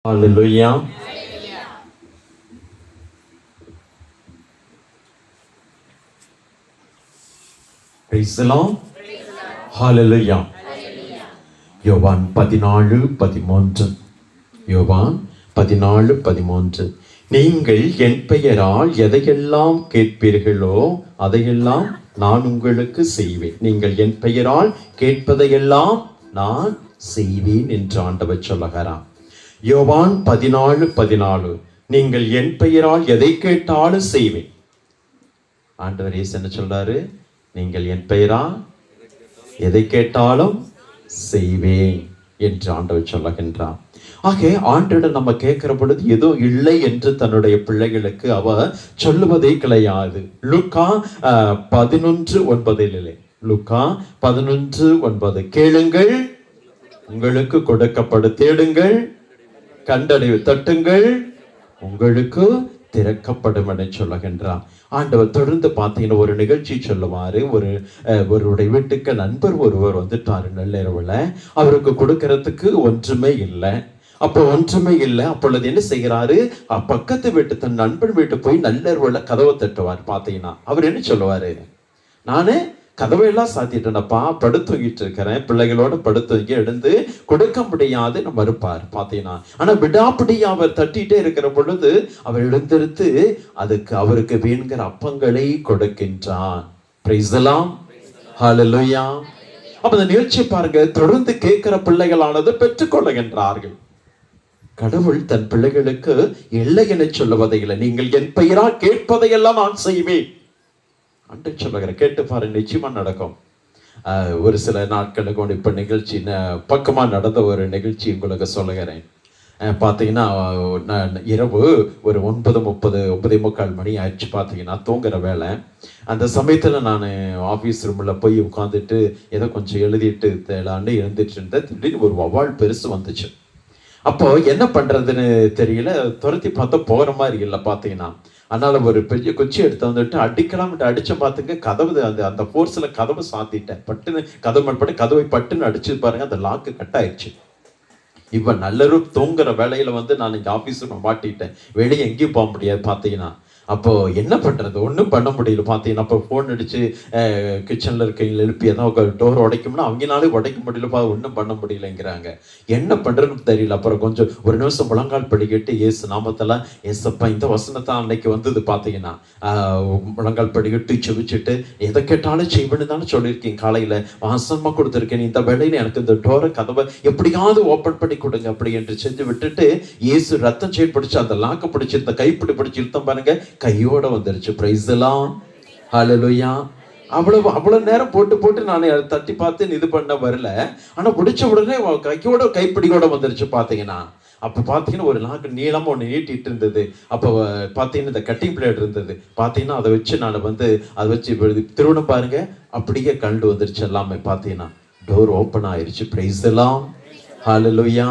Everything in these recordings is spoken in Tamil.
Hallelujah. Praise the Lord. Hallelujah. யோவான் 14:13. யோவான் 14:13. நீங்கள் என் பெயரால் எதையெல்லாம் கேட்பீர்களோ அதையெல்லாம் நான் உங்களுக்கு செய்வேன். நீங்கள் என் பெயரால் கேட்பதையெல்லாம் நான் செய்வேன் என்று ஆண்டவர் சொல்லுகிறார். யோவான் 14:14. நீங்கள் என் பெயரால் எதை கேட்டாலும் செய்வேன். ஆண்டவர் இயேசு என்ன சொல்றாரு? நீங்கள் என் பெயரால் எதை கேட்டாலும் செய்வேன் என்று ஆண்டவர் சொல்லுகின்றார். ஆக ஆண்டவர் நம்ம கேட்கிற பொழுது ஏதோ இல்லை என்று தன்னுடைய பிள்ளைகளுக்கு அவர் சொல்லுவதே கிடையாது. லூக்கா 11:9. லூக்கா 11:9. கேளுங்கள், உங்களுக்கு கொடுக்கப்படும், தேடுங்கள், கண்டடைவு, தட்டுங்கள், உங்களுக்கு திறக்கப்படும் என சொல்லுகின்றார். ஆண்டவர் தொடர்ந்து பார்த்தீங்கன்னா ஒரு நிகழ்ச்சி சொல்லுவாரு. ஒருவருடைய வீட்டுக்கு நண்பர் ஒருவர் வந்துட்டாரு நள்ளிரவுல. அவருக்கு கொடுக்கறதுக்கு ஒன்றுமே இல்லை. அப்பொழுது என்ன செய்கிறாரு? பக்கத்து வீட்டு தன் நண்பன் வீட்டு போய் நள்ளிரவுல கதவை தட்டுவார். பார்த்தீங்கன்னா அவர் என்ன சொல்லுவாரு? நானு கதவையெல்லாம் சாத்திட்டேனப்பா, படுத்துங்கிட்டு இருக்கிறேன், பிள்ளைகளோட படுத்துங்கி எழுந்து கொடுக்க முடியாது மறுப்பார். பார்த்தீங்கன்னா ஆனா விடாப்பிடியா அவர் தட்டிட்டே இருக்கிற பொழுது அவர் எழுந்திருத்து அவருக்கு வேணுங்கிற அப்பங்களை கொடுக்கின்றான். Praise the Lord. ஹல்லேலூயா. அப்ப இந்த நிகழ்ச்சி பாருங்க, தொடர்ந்து கேட்கிற பிள்ளைகளானது பெற்றுக்கொள்ளுகின்றார்கள். கடவுள் தன் பிள்ளைகளுக்கு இல்லை என சொல்லுவதை இல்லை. நீங்கள் என் பெயரால் கேட்பதையெல்லாம் நான் செய்வேன் அன்று சொல்லுகிற. கேட்டு பாருங்க, நிச்சயமா நடக்கும். ஒரு சில நாட்களுக்கு இப்ப நிகழ்ச்சி பக்கமா நடந்த ஒரு நிகழ்ச்சி உங்களுக்கு சொல்லுகிறேன். பார்த்தீங்கன்னா இரவு ஒரு 9:30 9:45 மணி ஆயிடுச்சு. பார்த்தீங்கன்னா தூங்குற வேலை. அந்த சமயத்தில் நான் ஆஃபீஸ் ரூமில் போய் உட்காந்துட்டு ஏதோ கொஞ்சம் எழுதிட்டு தேலான்னு எழுந்துட்டு இருந்தேன். திடீர்னு ஒரு வவ்வால் பெருசு வந்துச்சு. அப்போ என்ன பண்றதுன்னு தெரியல. துரத்தி பார்த்தா போகிற மாதிரி இல்லை. பார்த்தீங்கன்னா அதனால ஒரு பெரிய குச்சி எடுத்து வந்துட்டு அடிக்கலாம்ட்டு அடிச்ச பார்த்துங்க, கதவு அந்த ஃபோர்ஸ்ல கதவை சாத்திட்டேன். பட்டுன்னு கதவை பட்டுன்னு அடிச்சு பாருங்க, அந்த லாக்கு கட் ஆயிடுச்சு. இப்ப நல்ல தூங்குற வேலையில நான் இங்க ஆபீஸுக்கு மாட்டிட்டேன். வெளியே எங்கேயும் போக முடியாது. பார்த்தீங்கன்னா அப்போ என்ன பண்றது? ஒன்றும் பண்ண முடியல. பார்த்தீங்கன்னா அப்போ ஃபோன் அடிச்சு கிச்சன்ல இருக்கவங்க எழுப்பி ஏதாவது டோர் உடைக்கும்னா அவங்கனாலே உடைக்க முடியலப்பா, ஒன்றும் பண்ண முடியலைங்கிறாங்க. என்ன பண்றதுன்னு தெரியல. அப்புறம் கொஞ்சம் ஒரு நிமிஷம் முழங்கால் படிக்கிட்டு ஏசு நாமத்தெல்லாம், ஏசப்பா இந்த வசனத்தான் அன்னைக்கு வந்தது. பார்த்தீங்கன்னா முழங்கால் படிக்கிட்டு செவிச்சுட்டு எதை கேட்டாலும் செய்வேன்னு தானே சொல்லியிருக்கீங்க. காலையில வாசமா கொடுத்துருக்கேன். இந்த வேலையில எனக்கு இந்த டோரை கதவை எப்படியாவது ஓப்பன் பண்ணி கொடுங்க அப்படி என்று செஞ்சு விட்டுட்டு ஏசு ரத்தம் செயின் பிடிச்சு அந்த லாக்க பிடிச்சி இந்த கைப்பிடி பிடிச்சி இழுத்தம் பாருங்க, கையோட வந்துருச்சு. Praise the Lord. ஹல்லேலூயா. அவ்வளவு நேரம் போட்டு நான் தட்டி பார்த்து இது பண்ண வரல. ஆனா பிடிச்ச உடனே கையோட கைப்பிடியோட வந்துருச்சு. பாத்தீங்கன்னா அப்ப பாத்தீங்கன்னா ஒரு நாக்கு நீளமா ஒண்ணு நீட்டிட்டு இருந்தது. அப்ப பாத்தீங்கன்னா இந்த கட்டிங் பிளேட் இருந்தது. பாத்தீங்கன்னா அதை வச்சு நான் அதை வச்சு திருவண்ணம் பாருங்க, அப்படியே கண்டு வந்துருச்சு எல்லாமே. பாத்தீங்கன்னா டோர் ஓப்பன் ஆயிருச்சு. Praise the Lord. ஹல்லேலூயா.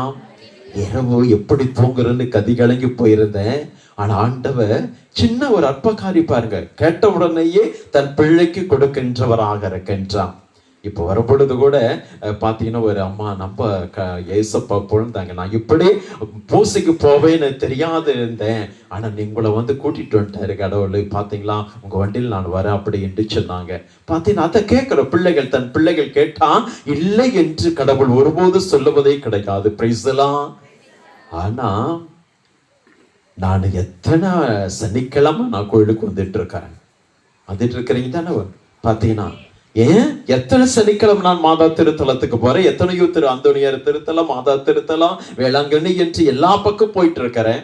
இரவு எப்படி தூங்குறேன்னு கதி கலங்கி போயிருந்தேன். ஆனா ஆண்டவர் சின்ன ஒரு அற்பகாரி பாருங்க, கேட்ட உடனேயே தன் பிள்ளைக்கு கொடுக்கின்றவராக இருக்கின்றான். இப்போ வரப்பொழுது கூட பார்த்தீங்கன்னா ஒரு அம்மா நம்ம ஏசப்பா பொழுந்தாங்க. நான் இப்படி பூசைக்கு போவேன்னு தெரியாது இருந்தேன், ஆனா நீங்களை கூட்டிட்டு வந்துட்டாரு கடவுள். பார்த்தீங்களா உங்க வண்டியில் நான் வரேன் அப்படி என்று சொன்னாங்க. பார்த்தீங்கன்னா அதை கேட்கிற பிள்ளைகள் தன் பிள்ளைகள் கேட்டா இல்லை என்று கடவுள் ஒருபோது சொல்லுவதே கிடையாது. Price the Lord. ஆனா நான் எத்தனை சனிக்கிழமை நான் கோயிலுக்கு வந்துட்டு இருக்கிறீங்க தானே? பார்த்தீங்கன்னா ஏன் எத்தனை சனிக்கிழமை நான் மாதா திருத்தலத்துக்கு போறேன். எத்தனையோ அந்தோனியார் திருத்தலம், மாதா திருத்தலம், வேளாங்கண்ணி என்று எல்லா பக்கம் போயிட்டு இருக்கிறேன்.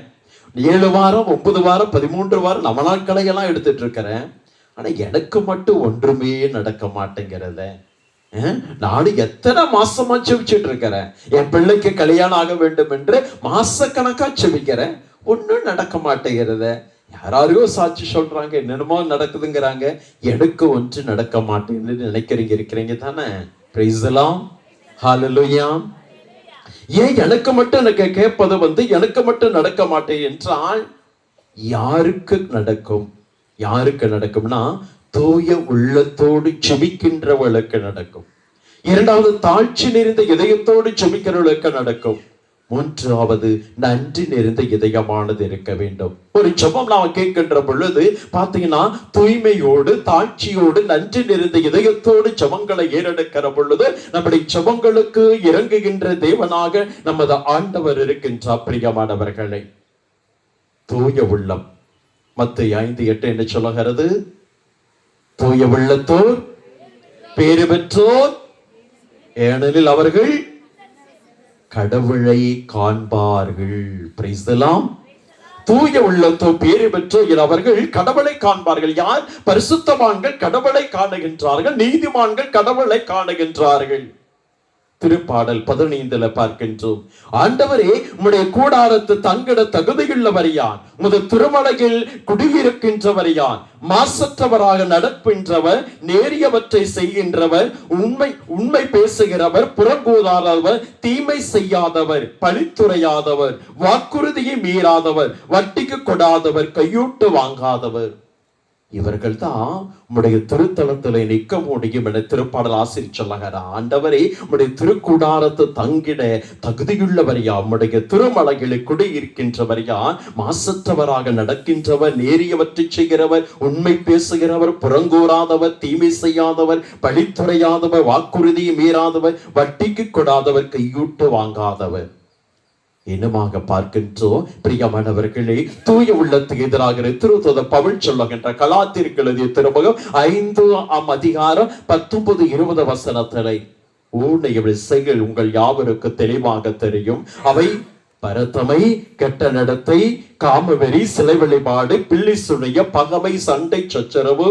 7 வாரம் 9 வாரம் 13 வாரம் நம்ம நாட்களை எல்லாம் எடுத்துட்டு இருக்கிறேன். ஆனா எனக்கு மட்டும் ஒன்றுமே நடக்க மாட்டேங்கிறத. நானும் எத்தனை மாசமா செவிச்சுட்டு இருக்கிறேன். என் பிள்ளைக்கு கல்யாணம் ஆக வேண்டும் என்று மாசக்கணக்கா செவிக்கிறேன். ஒன்னும் நடக்க மாட்டேங்கிறத. யாராரையோ சாட்சி சொல்றாங்க, என்னென்னமோ நடக்குதுங்கிறாங்க. எனக்கு ஒன்று நடக்க மாட்டேங்குதுன்னு இருக்கிறீங்க தானே? Praise the Lord. ஹல்லேலூயா. ஏன் எனக்கு மட்டும் எனக்கு கேட்பது எனக்கு மட்டும் நடக்க மாட்டேன் என்றால் யாருக்கு நடக்கும்? யாருக்கு நடக்கும்னா தூய உள்ளத்தோடு செபிக்கின்றவளுக்கு நடக்கும். இரண்டாவது தாழ்ச்சி நிறைந்த இதயத்தோடு செபிக்கிறவளுக்கு நடக்கும். மூன்றாவது நன்றி நிறைந்த இதயமானது இருக்க வேண்டும். ஒரு ஜெபம் நாம கேட்கின்ற பொழுது பாத்தீங்கன்னா தூய்மையோடு தாழ்ச்சியோடு நன்றி நிறைந்த இதயத்தோடு ஜெபங்களை ஏறெடுக்கிற பொழுது நம்முடைய ஜெபங்களுக்கு இறங்குகின்ற தேவனாக நமது ஆண்டவர் இருக்கின்றார். பிரியமானவர்களை, தூய உள்ளம் மத்தேயு 5:8 என்று சொல்லுகிறது, தூய உள்ளத்தோர் பேறு பெற்றோர், ஏனெனில் அவர்கள் கடவுளை காண்பார்கள். Price the Lord. தூய உள்ளத்தோ பேறு பெற்றோர் அவர்கள் கடவுளை காண்பார்கள். யார்? பரிசுத்தவான்கள் கடவுளை காணுகின்றார்கள், நீதிமான்கள் கடவுளை காணுகின்றார்கள். திருப்பாடல் 15 பார்க்கின்றோம், ஆண்டவரே உம்முடைய கூடாரத்து தங்கிட தகுதியுள்ளவர் யார்? உமது திருமலையில் குடியிருக்கின்றவர் யார்? மாசற்றவராக நடக்கின்றவர், நேரியவற்றை செய்கின்றவர், உண்மை பேசுகிறவர், புறங்கூதாதவர், தீமை செய்யாதவர், பழித்துரையாதவர், வாக்குறுதியை மீறாதவர், வட்டிக்கு கொடாதவர், கையூட்டு வாங்காதவர். இவர்கள் தான் உம்முடைய திருத்தலத்திலே நிற்க முடியும் என திருப்பாடல் ஆசிரியர் சொல்லுகிறார். ஆண்டவரே உம்முடைய திருக்கூடாரத்து தங்கிட தகுதியுள்ளவர் யார்? உம்முடைய திருமலைகளை குடியிருக்கின்றவர் யார்? மாசற்றவராக நடக்கின்றவர், நேரியவற்றை செய்கிறவர், உண்மை பேசுகிறவர், புறங்கூறாதவர், தீமை செய்யாதவர், பழித்துரையாதவர், வாக்குறுதியை மீறாதவர், வட்டிக்கு கொடாதவர், கையூட்டு வாங்காதவர். என்னமாக பார்க்கின்றோம் பிரியமானவர்களே, தூய உள்ளத்துக்கு எதிராக திருத்தூதர் பவுல் சொல்லுகின்ற கலாத்தியருக்கு எழுதிய திருமுகம் 5ஆம் அதிகாரம் 19-20 வசனத்திலே, ஊனைய செயல் உங்கள் யாவருக்கு தெளிவாக தெரியும். அவை பரத்தமை, கெட்ட நடத்தை, காமவெறி, சிலை வழிபாடு, பிள்ளை சுனைய, பகமை, சண்டை, சச்சரவு,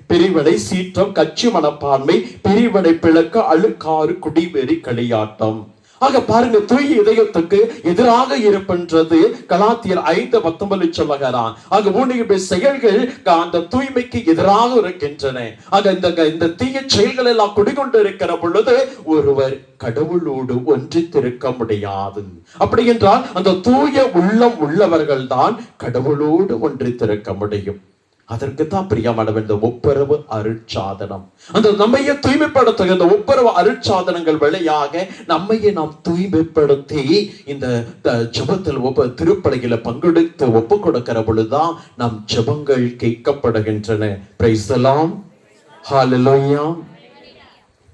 பிரிவினை, சீற்றம், கட்சி மனப்பான்மை, பிரிவினை பிளக்க, அழுக்காறு, குடிவெறி, களியாட்டம். ஆக பாருங்க, தூய இதயத்துக்கு எதிராக இருப்பது கலாத்தியர் 5:19 சொல்லுகிறான். ஆக ஊழிய செயல்கள் அந்த தூய்மைக்கு எதிராக இருக்கின்றன. ஆக இந்த தீய செயல்கள் எல்லாம் குடிகொண்டு இருக்கிற பொழுது ஒருவர் கடவுளோடு ஒன்றித்திருக்க முடியாது. அப்படி என்றால் அந்த தூய உள்ளம் உள்ளவர்கள் தான் கடவுளோடு ஒன்றித்திருக்க முடியும். அதற்குத்தான் பிரியமானவர் இந்த ஒப்புரவு அருட்சாதனம், அந்த நம்மையே தூய்மைப்படுத்துகிற இந்த ஒப்புரவு அருட்சாதனங்கள் வழியாக நம்மையே நாம் தூய்மைப்படுத்தி இந்த ஜெபத்தில் திருப்பலியில பங்கெடுத்து ஒப்பு கொடுக்கிற பொழுதுதான் நம் ஜெபங்கள் கேட்கப்படுகின்றன. Price the Lord. ஹல்லேலூயா.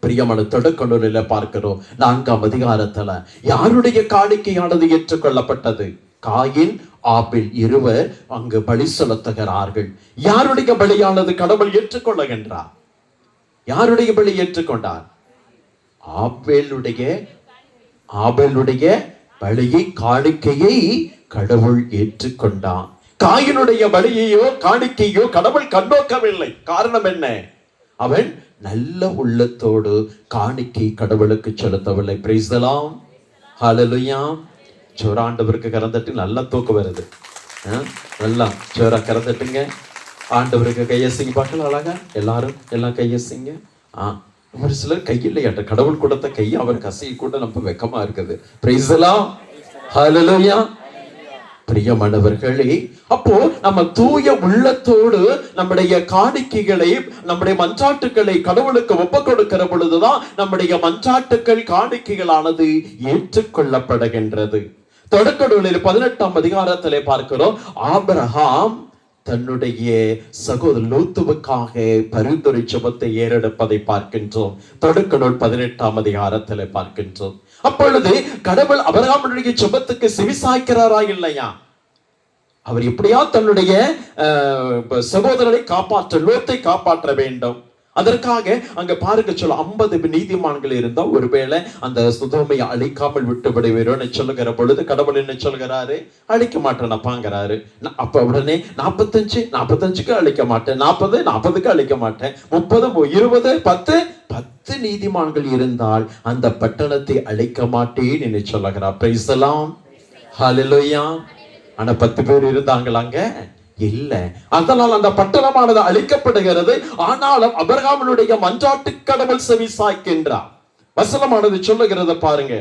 பிரியமான தொடக்கநூலில பார்க்கிறோம் 4ஆம் அதிகாரத்துல யாருடைய காணிக்கையானது ஏற்றுக்கொள்ளப்பட்டது? காயின், ஆபேல் இருவர் அங்கு பலி செலுத்துகிறார்கள். யாருடைய பலியானது கடவுள் ஏற்றுக்கொள்ளுகின்றார்? யாருடைய பலி ஏற்றுக்கொண்டார்? ஆபேலுடைய பலியை, காணிக்கையை கடவுள் ஏற்றுக்கொண்டார். காயினுடைய பலியையோ காணிக்கையோ கடவுள் கண்ணோக்கவில்லை. காரணம் என்ன? அவன் நல்ல உள்ளத்தோடு காணிக்கை கடவுளுக்கு செலுத்தவில்லை. Praise the Lord. ஹல்லேலூயா. ஆண்டவருக்கு கறந்துட்டு நல்லா தூக்கம் வருது. நல்லா சோரா கறந்துட்டுங்க. ஆண்டவருக்கு கையசிங்க பார்க்கலாம். அழகா எல்லாம் கையசிங்க. ஒரு சிலர் கையில்லையாட்ட கடவுள் கொடுத்த கையை அவர் கசையை கூட நம்ம வெக்கமா இருக்குது. Praise the Lord. ஹல்லேலூயா. பிரியமானவர்களே, அப்போ நம்ம தூய உள்ளத்தோடு நம்முடைய காணிக்கைகளை, நம்முடைய மன்றாட்டுக்களை கடவுளுக்கு ஒப்பு கொடுக்கிற பொழுதுதான் நம்முடைய மன்றாட்டுக்கள், காணிக்கைகளானது ஏற்றுக்கொள்ளப்படுகின்றது. தொடக்க நூலில் 18ஆம் அதிகாரத்திலே பார்க்கிறோம், ஆபிரகாம் தன்னுடைய சகோதரர் லோத்துவுக்காக பரிந்துரை ஜெபத்தை ஏறெடுப்பதை பார்க்கின்றோம். தொடக்க நூல் 18ஆம் அதிகாரத்திலே பார்க்கின்றோம். அப்பொழுது கடவுள் ஆபிரகாமுடைய ஜெபத்துக்கு செவிசாய்க்கிறாரா இல்லையா? அவர் எப்படியா தன்னுடைய சகோதரரை காப்பாற்ற, லோத்தை காப்பாற்ற வேண்டும். அதற்காக அங்க பாருங்க சொல்ல 50 நீதிமான்கள் இருந்தா ஒருவேளை அந்த சுதோமையை அழிக்காமல் விட்டு விடுவீரோன்னு சொல்லுகிற பொழுது கடவுள் என்ன சொல்கிறாரு? அழிக்க மாட்டேனப்பாங்கிறாரு. அப்ப உடனே 45க்கு அழிக்க மாட்டேன், 40க்கு அழிக்க மாட்டேன், 30, 20, 10 நீதிமான்கள் இருந்தால் அந்த பட்டணத்தை அழிக்க மாட்டேன் என்று சொல்லுகிறார். Praise the Lord. ஹல்லேலூயா. ஆனா 10 பேர் இருந்தாங்களாங்க? இல்ல. அதனால் அந்த பட்டணமானது அழிக்கப்படுகிறது. ஆனாலும் ஆபிரகாமுடைய மன்றாட்டு கடவுள் செவி சாய்க்கின்றார். வசனமானது சொல்லுகிறது பாருங்க,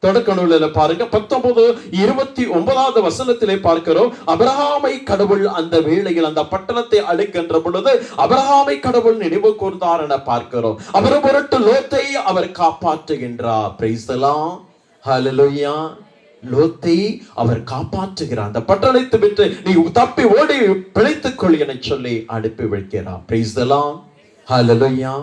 தொடக்க நூலில் பாருங்க 19-29 வசனத்திலே பார்க்கிறோம். ஆபிரகாமை கடவுள் அந்த வேளையில் அந்த பட்டணத்தை அழிக்கின்ற பொழுது ஆபிரகாமை கடவுள் நினைவு கூர்ந்தார் என பார்க்கிறோம். அவர் பொருட்டு லோத்தை அவர் காப்பாற்றுகின்றார். Price the Lord. ஹல்லேலூயா. லோத்தை அவர் காப்பாற்றுகிறார். அந்த பட்டணத்தை விட்டு நீ தப்பி ஓடி பிழைத்துக் கொள் என சொல்லி அனுப்பி வைக்கிறார். Praise the Lord. ஹல்லேலூயா.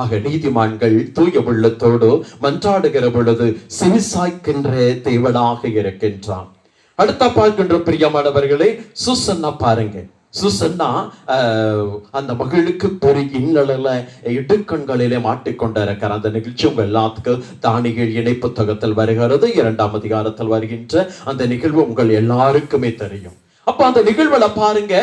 ஆக நீதிமான்கள் தூய உள்ளத்தோடு மன்றாடுகிற பொழுது செவிசாய்க்கின்ற தேவனாக இருக்கின்றான். அடுத்த பார்க்கின்ற பிரியமானவர்களே, சூசன்னா பாருங்க. சூசன்னா அந்த மகளுக்கு பெரிய இன்னல இடுக்கண்களிலே மாட்டிக்கொண்டிருக்கிறார். அந்த நிகழ்ச்சி உங்க எல்லாத்துக்கும் தானியேல் இணைப்பு புத்தகத்தில் வருகிறது. 2ஆம் அதிகாரத்தில் வருகின்ற அந்த நிகழ்வு உங்கள் எல்லாருக்குமே தெரியும். அப்ப அந்த நிகழ்வுல பாருங்க,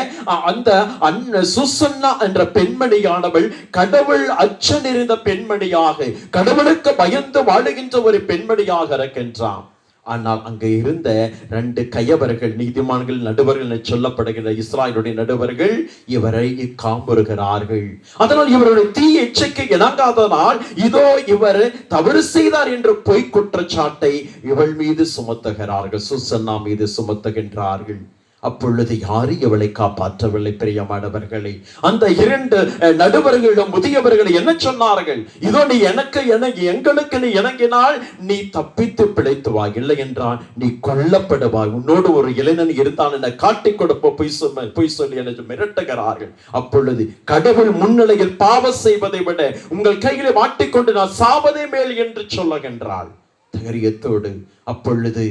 அந்த சூசன்னா என்ற பெண்மணியானவள் கடவுள் அச்சம் நிறைந்த பெண்மணியாக, கடவுளுக்கு பயந்து வாழுகின்ற ஒரு பெண்மணியாக இருக்கின்றான். ஆனால் அங்க இருந்த 2 கயவர்கள், நீதிமான்கள், நடுவர்கள் சொல்லப்படுகிற இஸ்ராயலுடைய நடுவர்கள் இவரை காமுறுகிறார்கள். அதனால் இவருடைய தீய இச்சைக்கு இணங்காதனால் இதோ இவர் தவறு செய்தார் என்று பொய் குற்றச்சாட்டை இவள் மீது சுமத்துகிறார்கள், சூசன்னா மீது சுமத்துகின்றார்கள். அப்பொழுது யாரு இவளை காப்பாற்றவில்லை. பிரியமானவர்களே, அந்த 2 நடுவர்களும் முதியவர்கள் என்ன சொன்னார்கள்? இதோ நீ எங்களுக்கு நீ இணங்கினால் நீ தப்பித்து பிழைத்துவாய், இல்லை என்றால் நீ கொல்லப்படுவாய், உன்னோடு ஒரு இளைஞன் இருந்தான் என காட்டிக் கொடுப்ப பொய் சொல்லி என்று மிரட்டுகிறார்கள். அப்பொழுது கடவுள் முன்னிலையில் பாவம் செய்வதை விட உங்கள் கையிலே மாட்டிக்கொண்டு நான் சாவதே மேல் என்று சொல்லுகின்றாள் தைரியத்தோடு. அப்பொழுது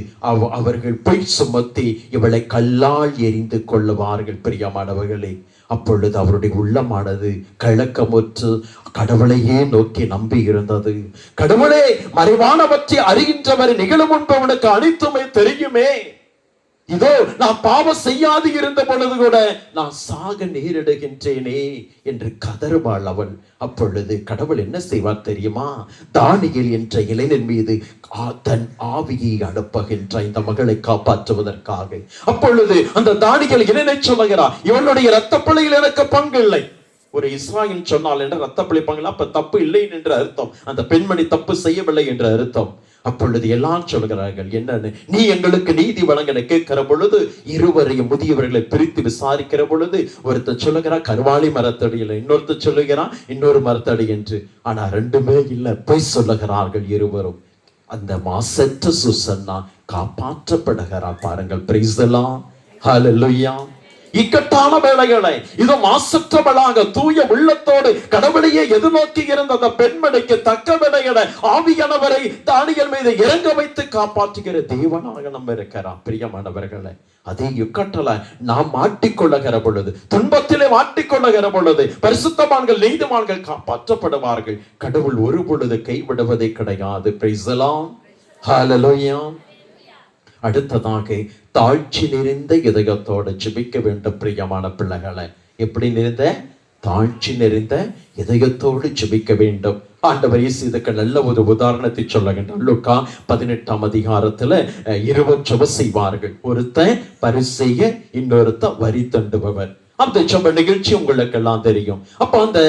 அவர்கள் பொய் சுமத்தி இவளை கல்லால் எரிந்து கொள்ளுவார்கள். பிரியமானவர்களே, அப்பொழுது அவருடைய உள்ளமானது கலக்கமுற்று கடவுளையே நோக்கி நம்பி இருந்தது. கடவுளே, மறைவானவற்றை அறிகின்றவர் நிகழும் முன்பு அவனுக்கு அனைத்துமே தெரியுமே. இதோ நான் பாவம் செய்யாது இருந்த பொழுது கூட நான் சாக நேரிடுகின்றேனே என்று கதறுவாள் அவள். அப்பொழுது கடவுள் என்ன செய்வார் தெரியுமா? தானியேல் என்ற இளைஞன் மீது தன் ஆவியை அனுப்புகின்ற இந்த மகளை காப்பாற்றுவதற்காக. அப்பொழுது அந்த தானியேல் இளைஞனை சொல்லுகிறார், இவனுடைய இரத்த பிள்ளையில் எனக்கு பங்கு இல்லை. ஒரு இஸ்ராயல் சொன்னால் என்ற ரத்த பிழைப்பாங்களா, அப்ப தப்பு இல்லை என்று அர்த்தம், அந்த பெண்மணி தப்பு செய்யவில்லை என்று அர்த்தம். அப்பொழுது எல்லாம் சொல்கிறார்கள், என்னன்னு நீ எங்களுக்கு நீதி வழங்க கேட்கிற பொழுது இருவரையும் முதியவர்களை பிரித்து விசாரிக்கிற பொழுது ஒருத்தர் சொல்லுகிறான் கருவாளி மரத்தடி இல்லை, இன்னொருத்தர் சொல்லுகிறான் இன்னொரு மரத்தடி என்று. ஆனா 2மே இல்லை, பொய் சொல்லுகிறார்கள் இருவரும். அந்த மாசற்ற சூசன்னா காப்பாற்றப்படுகிறார். பாருங்கள், பிரைஸ் தி லார்ட், ஹல்லேலூயா. இக்கட்டான வேளைகளை இது மாசற்றவளாக தூய உள்ளத்தோடு கடவுளையே எதிர்நோக்கி இருந்த அந்த பெண்மணிக்கு தக்க விடையிட ஆவியானவரை தானியேல் மீது இறங்க வைத்து காப்பாற்றுகிற தேவனாக நம்ம இருக்கிறார். பிரியமானவர்களே, அதே இக்கட்டல நாம் மாட்டிக்கொள்ளுகிற பொழுது, துன்பத்திலே மாட்டிக்கொள்ளுகிற பொழுது பரிசுத்தவான்கள் நீதிமான்கள் காப்பாற்றப்படுவார்கள். கடவுள் ஒரு பொழுது கைவிடுவதே கிடையாது. பிரைஸ் தி லார்ட், ஹல்லேலூயா. அடுத்ததாக தாழ்ச்சி நிறைந்த இதயத்தோடு ஜெபிக்க வேண்டும். பிரியமான பிள்ளைகளை, எப்படி நிறைந்த? தாழ்ச்சி நிறைந்த இதயத்தோடு ஜெபிக்க வேண்டும். ஆண்டவர் இயேசு இதுக்கு நல்ல ஒரு உதாரணத்தை சொல்லுகின்றார். லூக்கா 18ஆம் அதிகாரத்துல 20 ஜெபம் செய்வார்கள். ஒருத்தன் பரிசேய, இன்னொருத்த வரி தண்டுபவர். அந்த ஜெப நிகழ்ச்சி உங்களுக்கு எல்லாம் தெரியும். அப்ப அந்த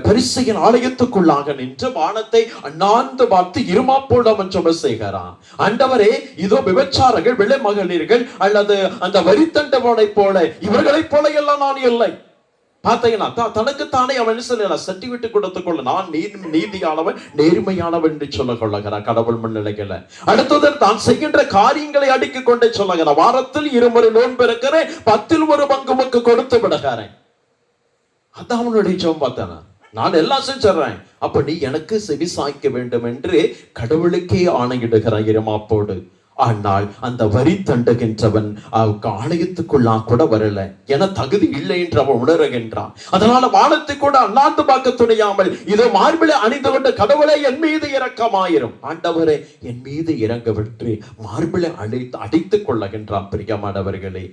பரிசேயன் ஆலயத்துக்குள்ளாக நின்று வானத்தை அண்ணாந்து பார்த்து இருமாப்போடு அவன் ஜெபம் செய்கிறான். ஆண்டவரே, இதோ விபச்சாரர்கள், விலை மகளிர்கள் அல்லது அந்த வரி தண்டவனை போல இவர்களைப் போல எல்லாம் நான் இல்லை. பார்த்தீங்கன்னா தனக்குத்தானே அவன் சர்டிபிகேட் கொடுத்துக் கொள்ள நான் நீதியானவன், நேர்மையானவன் என்று சொல்ல கொள்ளுகிறான் கடவுள் முன்னிலைகளை. அடுத்தது தான் செய்கின்ற காரியங்களை அடுக்கிக் கொண்டே சொல்லுகிறான். வாரத்தில் 2 முறை நோன்பு இருக்கிறேன், 10ல் 1 பங்கு கொடுத்து விடுகிறேன். அதான் அவனுடைய ஜெபம். பார்த்தானா, நான் எல்லாம் செஞ்சிடறேன், அப்ப நீ எனக்கு செவி சாய்க்க வேண்டும் என்று கடவுளுக்கே ஆணையிடுகிறான் இருமாப்போடு. ஆனால் அந்த வரி தண்டுகின்றவன் ஆலயத்துக்குள்ளா கூட வரல, என தகுதி இல்லை என்று அவன் உணர்கின்றான். அதனால வானத்தை கூட அண்ணாந்து பார்க்க துணியாமல் இதோ மார்பிலை அணிந்து கொண்டு கடவுளை என் மீது இரக்கமாயிரும், ஆண்டவரே என் மீது இறங்க விட்டு மார்பிலை அடித்துக் கொள்ளுகின்றான். பிரியமானவர்களே,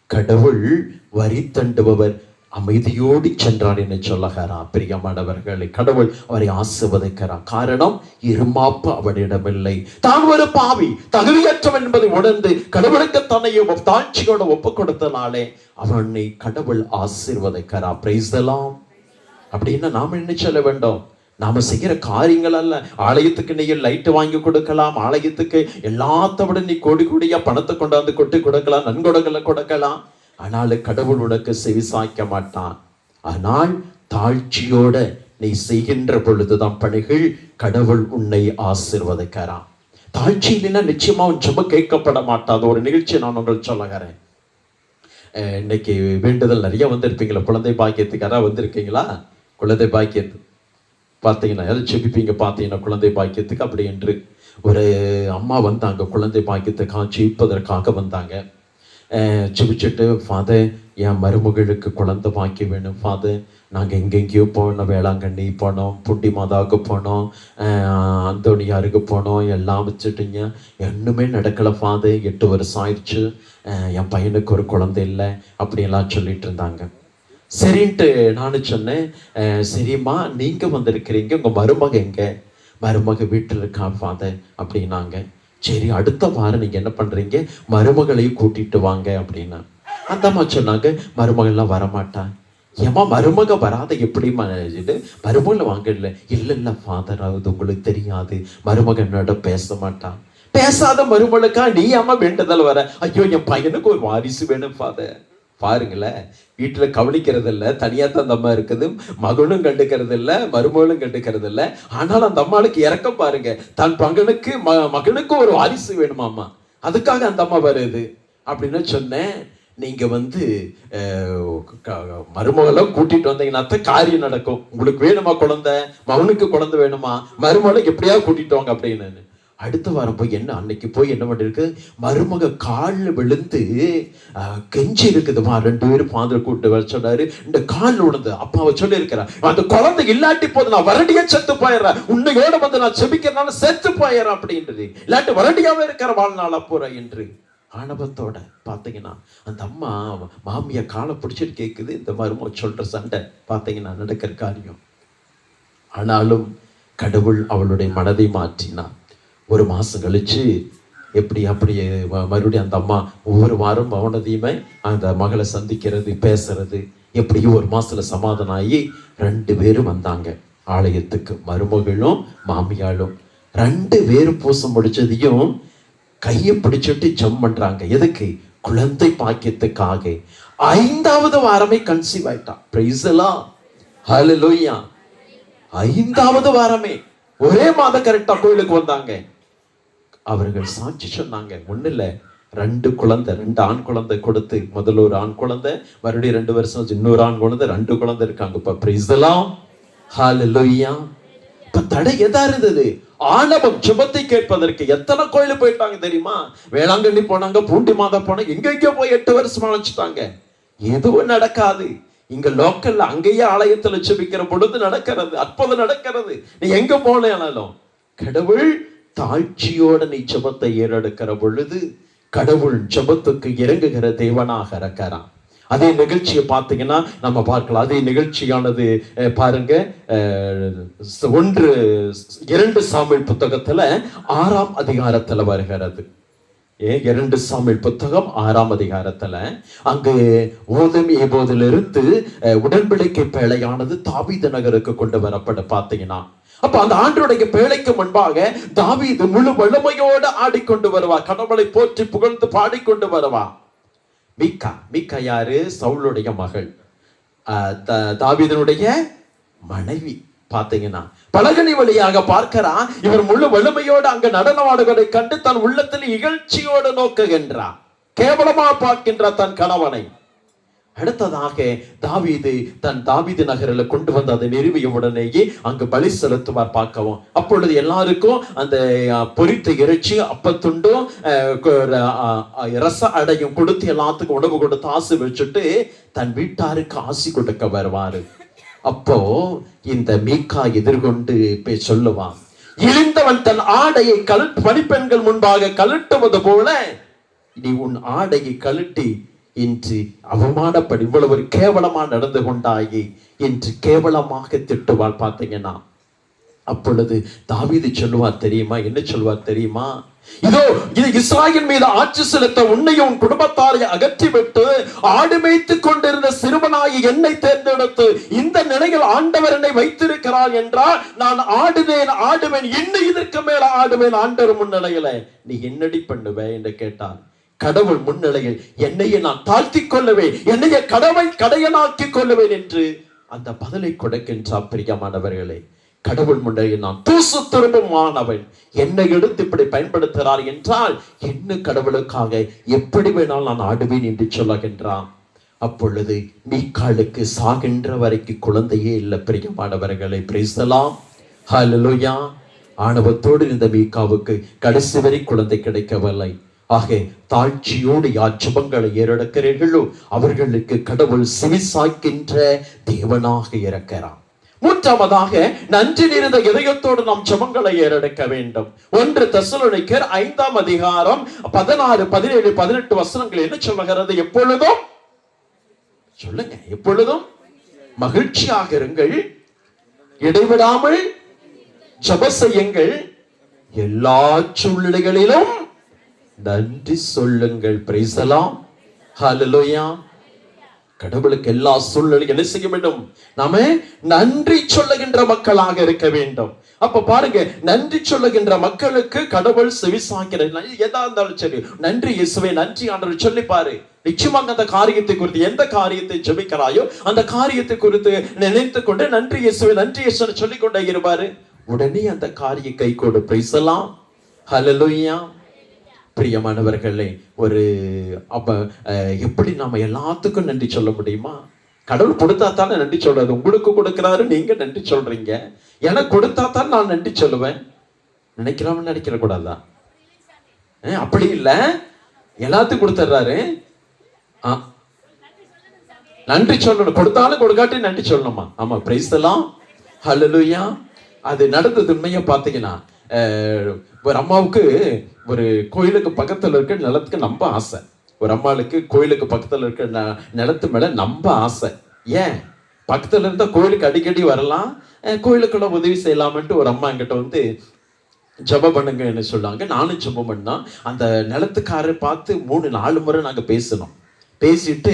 கடவுள் வரி தண்டுபவர் அமைதியோடு சென்றார் என்று சொல்லுகிறார். பிரியமானவர்களை, கடவுள் அவரை ஆசீர்வதிக்கிறார். காரணம், இருமாப்பு அவனிடமில்லை. தான் ஒரு பாவி, தகுதியற்றவன் என்பதை உணர்ந்து கடவுளுக்கு தன்னையும் தாழ்ச்சியோடு ஒப்பு கொடுத்தனாலே அவனை கடவுள் ஆசீர்வதிக்கிறார். Price the Lord. அப்படின்னா நாம என்ன சொல்ல வேண்டும்? நாம செய்கிற காரியங்கள் அல்ல. ஆலயத்துக்கு நீ லைட் வாங்கி கொடுக்கலாம், ஆலயத்துக்கு எல்லாத்த விட நீ கோடி கோடியா பணத்தை கொண்டாந்து கொட்டி கொடுக்கலாம், நன்கொடைகளை கொடுக்கலாம். ஆனால் கடவுள் உனக்கு செவி சாய்க்க மாட்டான். ஆனால் தாழ்ச்சியோட நீ செய்கின்ற பொழுதுதான் பணிகள் கடவுள் உன்னை ஆசீர்வதிக்கிறான். தாழ்ச்சி இல்லைன்னா நிச்சயமா உன் ஜெபம் கேட்கப்பட மாட்டாது. ஒரு நிகழ்ச்சியை நான் உங்களுக்கு சொல்லுகிறேன். இன்னைக்கு வேண்டுதல் நிறைய வந்திருப்பீங்களா? குழந்தை பாக்கியத்துக்கு யாராவது வந்திருக்கீங்களா? குழந்தை பாக்கியத்து பார்த்தீங்கன்னா யாரும் செபிப்பீங்க. பார்த்தீங்கன்னா குழந்தை பாக்கியத்துக்கு அப்படி என்று ஒரு அம்மா வந்தாங்க. குழந்தை பாக்கியத்துக்காக ஜெயிப்பதற்காக வந்தாங்க. ஜெபிச்சுட்டு, ஃபாதர் என் மருமகளுக்கு குழந்தை பாக்கியம் வேணும் ஃபாதர். நாங்கள் எங்கெங்கேயோ போனோம், வேளாங்கண்ணி போனோம், புண்டி மாதாவுக்கு போனோம், அந்தோனியாருக்கு போனோம், எல்லாம் வச்சுட்டீங்க, ஒன்றுமே நடக்கலை ஃபாதர். 8 வருஷம் ஆயிடுச்சு, என் பையனுக்கு ஒரு குழந்தை இல்லை அப்படியெல்லாம் சொல்லிட்டு இருந்தாங்க. சரின்ட்டு நானும் சொன்னேன், சரிம்மா நீங்கள் வந்திருக்கிறீங்க, உங்கள் மருமக எங்கே? மருமக வீட்டில் இருக்கா ஃபாதர் அப்படின்னாங்க. சரி, அடுத்த வாரம் நீங்கள் என்ன பண்ணுறீங்க, மருமகளையும் கூட்டிகிட்டு வாங்க அப்படின்னா. அந்த அம்மா சொன்னாங்க, மருமகள்லாம் வரமாட்டா. ஏமா மருமக வராத எப்படிமா? மருமகளை வாங்க. இல்லை இல்லை ஃபாதர், அது உங்களுக்கு தெரியாது, மருமக என்னோட பேச மாட்டான். பேசாத மருமகளுக்கா நீ அம்மா வேண்டதால் வர? ஐயோ, என் பையனுக்கு ஒரு வாரிசு வேணும் ஃபாதர். பாருங்களேன், வீட்டுல கவனிக்கிறது இல்லை, தனியா தான் அந்த அம்மா இருக்குது, மகனும் கண்டுக்கிறது இல்லை, மருமகளும் கண்டுக்கிறது இல்லை. ஆனாலும் அந்த அம்மாளுக்கு இறக்கம் பாருங்க, தன் பங்கனுக்கு மகனுக்கு ஒரு வாரிசு வேணுமாம்மா, அதுக்காக அந்த அம்மா வருது அப்படின்னு சொன்னேன். நீங்க மருமகளை கூட்டிட்டு வந்தீங்கன்னா காரியம் நடக்கும். உங்களுக்கு வேணுமா குழந்தை, மகனுக்கு குழந்தை வேணுமா, மருமகளை எப்படியாவது கூட்டிட்டு வாங்க அப்படின்னு. அடுத்த வாரம் போய் அன்னைக்கு போய் என்ன பண்ணிருக்கு, மருமக காலில் விழுந்து கெஞ்சி இருக்குதுமா. 2 பேரும் ஃபாதர் கூப்பிட்டு வர சொன்னாரு. இந்த காலில் விழுந்து அப்பாவை சொல்லி இருக்கிறேன், அந்த குழந்தை இல்லாட்டி போது நான் வரடியா செத்து போயிடுறேன், உன்னையோட நான் செபிக்கிறனால செத்து போயிடுறேன் அப்படின்றது, இல்லாட்டி வரடியாவே இருக்கிற வாழ்நாள் போற என்று ஆணவத்தோட. பார்த்தீங்கன்னா அந்த அம்மா மாமியா காலை பிடிச்சிட்டு கேட்குது. இந்த மருமக சொல்ற சண்டை பார்த்தீங்கன்னா நடக்கிற காரியம். ஆனாலும் கடவுள் அவளுடைய மனதை மாற்றினார். 1 மாசம் கழிச்சு அப்படியே மறுபடியும் அந்த அம்மா ஒவ்வொரு வாரம் அவனதையுமே அந்த மகளை சந்திக்கிறது, பேசுறது, எப்படியும் 1 மாசத்துல சமாதானம் ஆகி 2 பேரும் வந்தாங்க ஆலயத்துக்கு, மருமகளும் மாமியாலும். 2 பேரும் பூசம் முடிச்சதையும் கையை பிடிச்சிட்டு ஜெபம் பண்றாங்க. எதுக்கு? குழந்தை பாக்கியத்துக்காக. 5வது வாரமே கன்சீவ் ஆயிட்டான். பிரைஸ் தி லார்ட், ஹல்லேலூயா. 5வது வாரமே ஒரே மாதம் கரெக்டா கோயிலுக்கு வந்தாங்க. அவர்கள் சாட்சி சொன்னாங்க. ஒண்ணு இல்ல, 2 குழந்தை, 2 ஆண் குழந்தை கொடுத்து, முதல்ல ஒரு ஆண் குழந்தை, மறுபடியும் 2 வருஷம் இன்னொரு ஆண் குழந்தை, 2 குழந்தை இருக்காங்க. இப்ப பிரைஸ் தி லார்ட், ஹல்லேலூயா. இப்ப தடை எதா இருந்தது? ஆணவம். ஜெபத்தை கேட்பதற்கு எத்தனை கோயிலுக்கு போயிட்டாங்க தெரியுமா? வேளாங்கண்ணி போனாங்க, பூண்டி மாதா போனாங்க, எங்கெங்கயோ போய் 8 வருஷம் அழைச்சிட்டாங்க. எதுவும் நடக்காது. இங்க லோக்கல்ல அங்கேயே ஆலயத்துல ஜெபிக்கிற பொழுது நடக்கிறது, அற்புதம் நடக்கிறது. நீ எங்க போனாலும் கடவுள் தாழ்ச்சியோட நீ ஜெபத்தை ஏறெடுக்கிற பொழுது கடவுள் ஜெபத்துக்கு இறங்குகிற தேவனாக இருக்கிறான். அதே நிகழ்ச்சியை பார்த்தீங்கன்னா நம்ம பார்க்கலாம். அதே நிகழ்ச்சியானது பாருங்க, 2 சாமுவேல் புத்தகத்துல 6ஆம் அதிகாரத்துல வருகிறது. 2 சாமுவேல் புத்தகம் 6ஆம் அதிகாரத்துல அங்கு ஓதம் ஏபோதிலிருந்து உடன்படிக்கை பேழையானது தாவீது நகருக்கு கொண்டு வரப்பட பார்த்தீங்கன்னா, அப்ப அந்த ஆண்டருடைய பேழைக்கு முன்பாக தாவீது முழு வல்லமையோடு ஆடிக்கொண்டு வருவா, கடவுளை போற்றி புகழ்ந்து பாடிக்கொண்டு வருவா. மீகா யாரு? சவுலுடைய மகள், தாவீதுடைய மனைவி. பாத்தீங்கன்னா பலகனி வழியாக பார்க்கிறான். இவர் முழு வலிமையோடு அங்கு நடனமாடுவதை கண்டு தன் உள்ளத்தில் இகழ்ச்சியோடு நோக்குகின்றார், கேவலமா பார்க்கின்றார் தன் கணவனை. அடுத்ததாக தாவீது தன் தாவீது நகரில் கொண்டு வந்து அதை நிறுவிய உடனேயே அங்கு பலி செலுத்துவார் பார்க்கவும். அப்பொழுது எல்லாருக்கும் அந்த பொரித்த இறைச்சி, அப்பத்துண்டும் ரச அடையும் கொடுத்து எல்லாத்துக்கும் உணவு கொடுத்து ஆசி வச்சுட்டு தன் வீட்டாருக்கு ஆசி கொடுக்க வருவாரு. அப்போ இந்த மீகா எதிர்கொண்டு சொல்லுவான், இழிந்தவன் தன் ஆடையை பணிப்பெண்கள் முன்பாக கழட்டுவது போல நீ உன் ஆடையை கழட்டி இன்று அவமானப்படி இவ்வளவு கேவலமா நடந்து கொண்டாயி என்று கேவலமாக திட்டுவாள். பார்த்தீங்கன்னா அப்பொழுது தாவீது சொல்லுவார் தெரியுமா? என்ன சொல்வார் தெரியுமா? இதோ இது இஸ்ராயேல் மீது ஆட்சி செலுத்த உன்னையும் உன் குடும்பத்தாரை அகற்றிவிட்டு ஆடு மேய்த்து கொண்டிருந்த சிறுவனாகி என்னை தேர்ந்தெடுத்து இந்த நிலையில் ஆண்டவர் என்னை வைத்திருக்கிறார் என்றால் நான் ஆடுவேன், இன்னும் இதற்கு மேல ஆடுவேன் ஆண்டவர் முன்னிலையில. நீ என்னடி பண்ணுவ என்று கேட்டான். கடவுள் முன்னிலையில் என்னையே நான் தாழ்த்தி கொள்ளுவேன், என்னைய கடவுள் கடையனாக்கி கொள்ளுவேன் என்று அந்த பதிலை கொடுக்கின்றார். பிரியமானவர்களே, கடவுள் முன்னாடி நான் தூசு திரும்பமானவன், என்னை எடுத்து இப்படி பயன்படுத்துகிறார் என்றால் என்ன கடவுளுக்காக எப்படி வேணாலும் நான் ஆடுவேன் என்று சொல்லுகின்றான். அப்பொழுது மீகாளுக்கு சாகின்ற வரைக்கும் குழந்தையே இல்லை. பிரியமானவர்களை, பிரைஸ் தி லார்ட், ஹல்லேலூயா. ஆணவத்தோடு இருந்த மீகாவுக்கு கடைசி வரை குழந்தை கிடைக்கவில்லை. ஆக தாழ்ச்சியோடு யார் ஜெபங்களை ஏறெடுக்கிறீர்களோ அவர்களுக்கு கடவுள் செவிசாய்க்கின்ற தேவனாக இருக்கிறார். மூன்றாவதாக, நன்றி நிறைந்த இதயத்தோடு நாம் ஜெபங்களை ஏறெடுக்க வேண்டும். 1 தெசலோனிக்கர் 5ஆம் அதிகாரம் 16, 17, 18 வசனங்கள் என்ன சொல்லுகிறது? எப்பொழுதும் சொல்லுங்க, எப்பொழுதும் மகிழ்ச்சியாக இருங்கள், இடைவிடாமல் ஜெபம் செய்யுங்கள், எல்லா சூழ்நிலைகளிலும் நன்றி சொல்லுங்கள். பிரைஸ் தி லார்ட், ஹல்லேலூயா. கடவுளுக்கு எல்லா சூழ்நிலையும் என்ன செய்ய வேண்டும்? நாம நன்றி சொல்லுகின்ற மக்களாக இருக்க வேண்டும். அப்ப பாருங்க, நன்றி சொல்லுகின்ற மக்களுக்கு கடவுள் செவிசாய்க்கிறார். எதா இருந்தாலும் சரி, நன்றி இயேசுவே, நன்றி ஆண்டவரே சொல்லி பாரு. நிச்சயமாக அந்த காரியத்தை குறித்து, எந்த காரியத்தை ஜெபிக்கிறாயோ அந்த காரியத்தை குறித்து நினைத்து கொண்டு நன்றி இயேசுவே, நன்றி இயேசுன்னு சொல்லிக் கொண்டே இருப்பாரு. உடனே அந்த காரிய கை கொடு. Price the Lord, hallelujah. பிரியமானவர்களே, ஒரு அப்ப எப்படி நாம எல்லாத்துக்கும் நன்றி சொல்ல முடியுமா? கடவுள் கொடுத்தா தானே நன்றி சொல்றது. உங்களுக்கு கொடுக்கிறாரு, நீங்க நன்றி சொல்றீங்க. எனக்கு கொடுத்தா தான் நான் நன்றி சொல்லுவேன். நினைக்கலாம்னு நினைக்கிற கூடாதா? அப்படி இல்ல, எல்லாத்துக்கும் கொடுத்துறாரு, நன்றி சொல்லணும். கொடுத்தாலும் கொடுக்காட்டி நன்றி சொல்லணுமா? ஆமா, பிரைஸ் தி லார்ட், ஹல்லேலூயா. அது நடந்தது உண்மையா பாத்தீங்கன்னா, ஒரு அம்மாவுக்கு ஒரு கோயிலுக்கு பக்கத்துல இருக்க நிலத்துக்கு நம்ப ஆசை. ஒரு அம்மாளுக்கு கோயிலுக்கு பக்கத்துல இருக்க நிலத்து மேல நம்ப ஆசை. ஏன்? பக்கத்துல இருந்தா கோயிலுக்கு அடிக்கடி வரலாம், கோயிலுக்குள்ள உதவி செய்யலாம்ட்டு ஒரு அம்மா என்கிட்ட வந்து ஜெபம் பண்ணுங்கன்னு சொன்னாங்க. நானும் ஜெபம் பண்ணா. அந்த நிலத்துக்காரரை பார்த்து 3-4 முறை நாங்க பேசணும். பேசிட்டு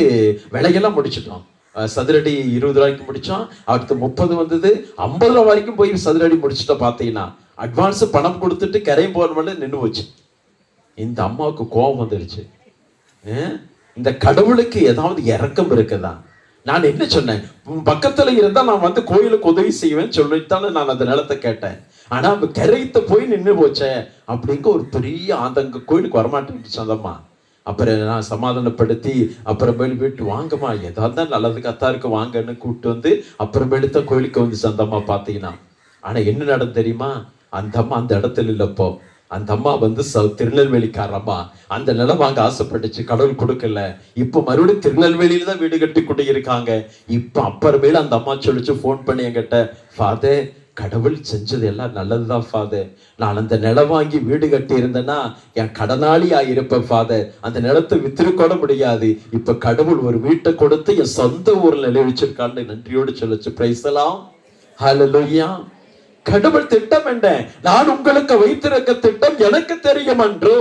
விலையெல்லாம் முடிச்சிட்டோம். சதுரடி 20 ரூபாய்க்கு முடிச்சோம். அடுத்து 30 வந்தது, 50 ரூபாய் வரைக்கும் போய் சதுரடி முடிச்சுட்டோம். பார்த்தீங்கன்னா அட்வான்ஸ் பணம் கொடுத்துட்டு கரையும் போன நின்று போச்சு. இந்த அம்மாவுக்கு கோபம் வந்துருச்சு. இந்த கடவுளுக்கு ஏதாவது இரக்கம் இருக்குதா? நான் என்ன சொன்னேன்? பக்கத்துல இருந்தா நான் வந்து கோயிலுக்கு உதவி செய்வேன்னு சொல்லித்தானே நான் அந்த நிலத்தை கேட்டேன். ஆனா கரையத்தை போய் நின்று போச்சே அப்படிங்க ஒரு பெரிய ஆதங்க. கோயிலுக்கு வரமாட்டேன்னு அந்த அம்மா. அப்புறம் நான் சமாதானப்படுத்தி அப்புறமேலு வீட்டு வாங்கம்மா, ஏதாவது நல்லது கத்தாருக்கு வாங்கன்னு கூப்பிட்டு வந்து அப்புறமேலுத்த கோயிலுக்கு வந்து சந்தம்மா பார்த்தீங்கன்னா. ஆனா என்ன நடந்து தெரியுமா? அந்த அம்மா அந்த இடத்துல இல்லப்போ. அந்த அம்மா வந்து திருநெல்வேலிக்காரம்மா. அந்த நிலம் வாங்க ஆசைப்பட்டுச்சு, கடவுள் கொடுக்கல. இப்ப மறுபடியும் திருநெல்வேலியில தான் வீடு கட்டி கொண்டு இருக்காங்க. இப்ப அப்புறமேல அந்த அம்மா சொல்லிச்சு, போன் பண்ணி என்கிட்ட, ஃபாதர் கடவுள் செஞ்சது எல்லாம் நல்லதுதான் ஃபாதர். நான் அந்த நிலம் வாங்கி வீடு கட்டி இருந்தேன்னா என் கடனாளி ஆயிருப்பேன் ஃபாதர். அந்த நிலத்தை வித்திருக்கூட முடியாது. இப்ப கடவுள் ஒரு வீட்டை கொடுத்து என் சொந்த ஊர்ல நிலைவச்சிருக்கான்னு நன்றியோடு சொல்லுச்சு. பிரைஸ் தி லார்ட், ஹல்லேலூயா. கடவுள் திட்டம் என்ன? நான் உங்களுக்கு வைத்திருக்க திட்டம் எனக்கு தெரியும் அன்றோ.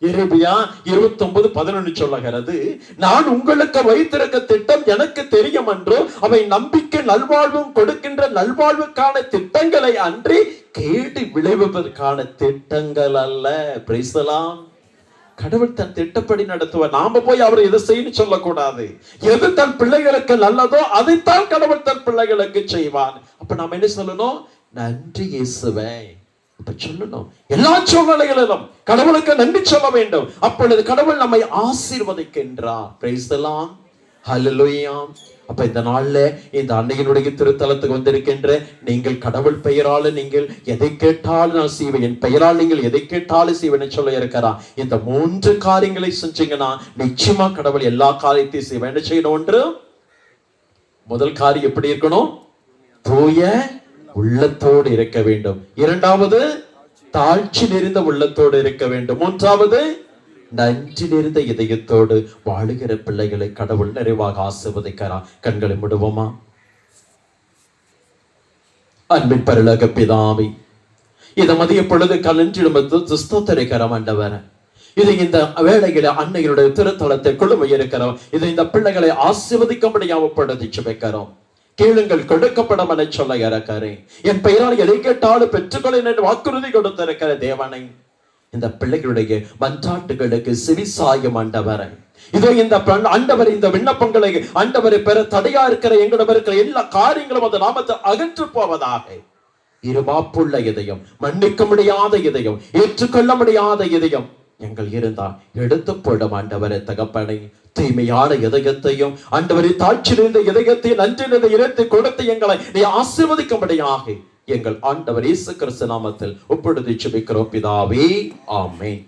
எரேமியா 29:11 சொல்லுகிறது, நான் உங்களுக்கு வைத்திருக்க திட்டம் எனக்கு தெரியும் அன்றோ, அவை நம்பிக்கை நல்வாழ்வும் கொடுக்கின்ற நல்வாழ்வுக்கான திட்டங்களை அன்றி கேடு விளைவிப்பதற்கான திட்டங்கள் அல்ல. Price the Lord. கடவுள் தன் திட்டப்படி நடத்துவார். நாம போய் அவர் எதை செய்யணும் சொல்லக்கூடாது. எது தன் பிள்ளைகளுக்கு நல்லதோ அதைத்தான் கடவுள் தன் பிள்ளைகளுக்கு செய்வான். அப்ப நாம என்ன சொல்லணும்? நன்றி இயேசுவே இப்ப சொல்லணும். எல்லா சூழ்நிலைகளிலும் கடவுளுக்கு நன்றி சொல்ல வேண்டும். அப்பொழுது கடவுள் நம்மை ஆசீர்வதிக்கின்றார். Price the Lord, hallelujah. அப்ப இந்த நாள்ல இந்த அன்னையினுடைய திருத்தலத்துக்கு வந்திருக்கின்ற நீங்கள் கடவுள் பெயரால நீங்கள் எதை கேட்டாலும் நான் செய்வேன், என் பெயரால் நீங்கள் எதை கேட்டாலும் செய்வேன் சொல்ல இருக்கிறார். இந்த 3 காரியங்களை செஞ்சீங்கன்னா நிச்சயமா கடவுள் எல்லா காரியத்தையும் செய்வேன். என்ன செய்யணும்? ஒன்று, முதல் காரியம் எப்படி இருக்கணும்? தூய உள்ளத்தோடு இருக்க வேண்டும். இரண்டாவது, தாழ்ச்சி நிறைந்த உள்ளத்தோடு இருக்க வேண்டும். மூன்றாவது, நன்றி நிறைந்த இதயத்தோடு வாழுகிற பிள்ளைகளை கடவுள் நிறைவாக ஆசீர்வதிக்கிறார். கண்களை மூடுவோமா? அன்பின் பரலோக பிதாவே, இதை மதிய பொழுது கலஞ்சிடும் ஸ்தோத்திரிக்கிறோம் ஆண்டவரே. இது இந்த வேளையில அன்னைகளுடைய திருத்தலத்தை குழுமை இருக்கிறோம். இது இந்த பிள்ளைகளை ஆசீர்வதிக்கும்படியாக ஜெபிக்கிறோம். கேளுங்கள் கொடுக்கப்படும் என சொல்ல இருக்கிறேன். என் பெயரால் எதை கேட்டாலும் பெற்றுக்கொள்ள என்று வாக்குறுதி கொடுத்திருக்கிற தேவனை இந்த பிள்ளைகளுடைய மன்றாட்டுகளுக்கு செவிசாயும் ஆண்டவரை. இதோ இந்த ஆண்டவர் இந்த விண்ணப்பங்களை ஆண்டவரை பெற தடையா இருக்கிற எங்களிடம் இருக்கிற எல்லா காரியங்களும் அந்த நாமத்தை அகற்று போவதாக. இருமாப்புள்ள இதயம், மன்னிக்க முடியாத இதயம், ஏற்றுக்கொள்ள முடியாத இதயம் எங்கள் இருந்தா எடுத்து போடும் ஆண்டவரே தகப்பனை. தூய்மையான இதயத்தையும் ஆண்டவரை தாழ்ச்சியிருந்த இதயத்தையும் நன்றிருந்த இடத்தை கொடுத்து எங்களை நீ ஆசீர்வதிக்கும்படியாக எங்கள் ஆண்டவர் இயேசு கிறிஸ்து நாமத்தில் ஒப்புடுத்தி ஜெபிக்கிறோம் பிதாவே, ஆமென்.